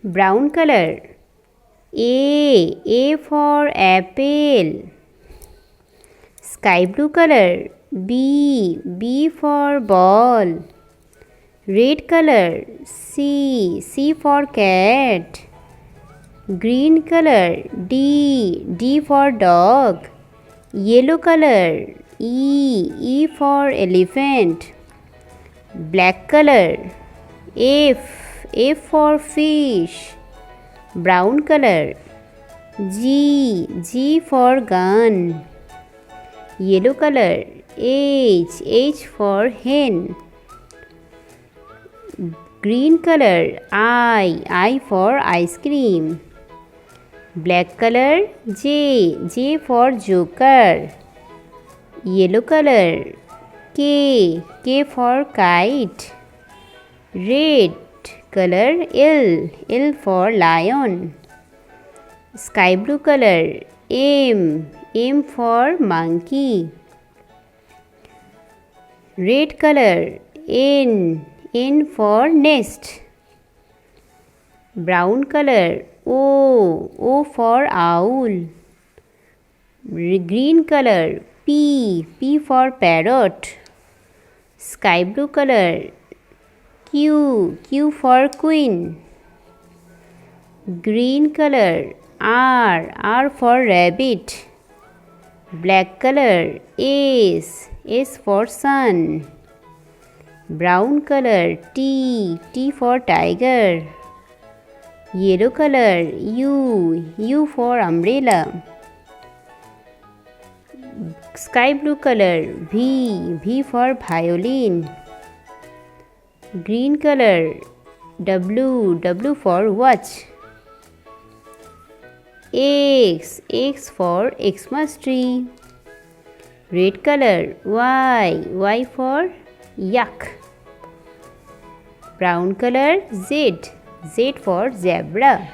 Brown color. A for apple. Sky blue color. B for ball. Red color. C for cat. Green color. D for dog. Yellow color. E for elephant. Black color. F for fish. Brown color. G for gun. Yellow color. H for hen. Green color. I for ice cream. Black color. J for joker. Yellow color. K for kite. Red color. L for lion. Sky blue color. M for monkey. Red color. N for nest. Brown color. O for owl. Green color. P for parrot. Sky blue color. Q for queen. Green color. R for rabbit. Black color. S for sun. Brown color. T for tiger. Yellow color. U for umbrella. Sky blue color. V for violin. Green color. W for watch. X for Xmas tree. Red color. Y for yak. Brown color. Z for zebra.